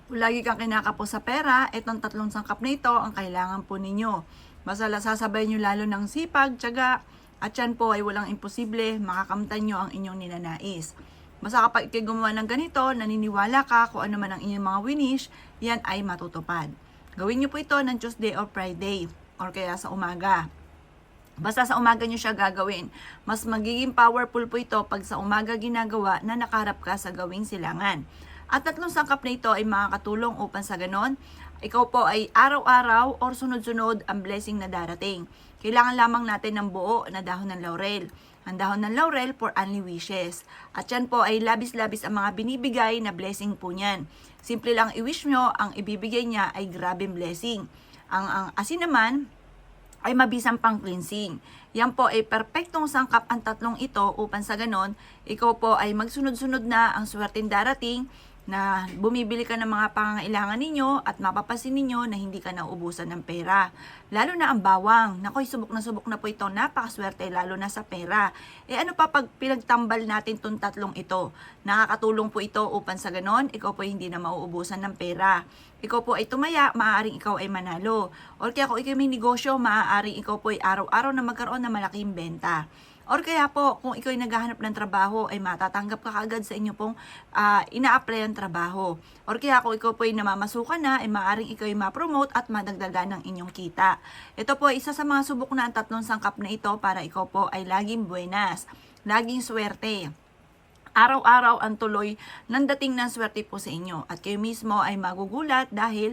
Kung lagi kang kinakapos sa pera, itong tatlong sangkap na ito ang kailangan po ninyo. Basta sasabay nyo lalo ng sipag, tiyaga, at yan po ay walang imposible, makakamtan nyo ang inyong ninanais. Basta kapag ikay gumawa ng ganito, naniniwala ka kung ano man ang inyong mga winish, yan ay matutupad. Gawin nyo po ito ng Tuesday or Friday, or kaya sa umaga. Basta sa umaga nyo siya gagawin. Mas magiging powerful po ito pag sa umaga ginagawa na nakaharap ka sa gawing silangan. At tatlong sangkap na ito ay makakatulong upang sa ganon, ikaw po ay araw-araw or sunod-sunod ang blessing na darating. Kailangan lamang natin ng buo na dahon ng laurel. Ang dahon ng laurel for only wishes. At yan po ay labis-labis ang mga binibigay na blessing po niyan. Simple lang i-wish nyo, ang ibibigay niya ay grabing blessing. Ang asin naman, ay mabisang pang cleansing. Yan po ay perpektong sangkap ang tatlong ito upang sa ganon, ikaw po ay magsunod-sunod na ang swerteng darating na bumibili ka ng mga pangangailangan ninyo at mapapasin ninyo na hindi ka nauubusan ng pera. Lalo na ang bawang. Nakoy, subok na po ito. Napakaswerte lalo na sa pera. Ano pa pag pinagtambal natin itong tatlong ito? Nakakatulong po ito upang sa ganon, ikaw po hindi na mauubusan ng pera. Ikaw po ay tumaya, maaaring ikaw ay manalo. Or kaya kung ikaw may negosyo, maaaring ikaw po ay araw-araw na magkaroon ng malaking benta. Or kaya po, kung ikaw ay naghahanap ng trabaho, ay matatanggap ka kaagad sa inyo pong ina-apply ang trabaho. Or kaya kung ikaw po ay namamasukan na, ay maaaring ikaw ay ma-promote at madagdagan ng inyong kita. Ito po ay isa sa mga subok na ang tatlong sangkap na ito para ikaw po ay laging buenas, laging swerte. Araw-araw ang tuloy ng dating ng swerte po sa inyo. At kayo mismo ay magugulat dahil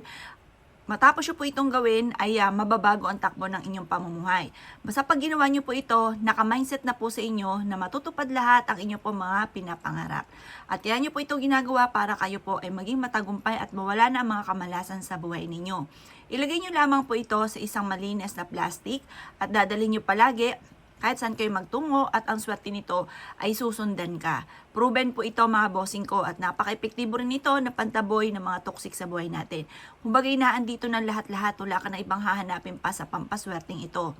matapos nyo po itong gawin ay mababago ang takbo ng inyong pamumuhay. Basta pag ginawa nyo po ito, naka-mindset na po sa inyo na matutupad lahat ang inyong po mga pinapangarap. At yan nyo po itong ginagawa para kayo po ay maging matagumpay at mawala na ang mga kamalasan sa buhay ninyo. Ilagay nyo lamang po ito sa isang malinis na plastic at dadalhin nyo palagi kahit saan kayo magtungo at ang swerte nito ay susundan ka. Proven po ito mga bossing ko at napaka-epektibo rin ito na pantaboy ng mga toxic sa buhay natin. Kumbaga inaandito ng lahat-lahat, wala ka na ibang hahanapin pa sa pampaswerteng ito.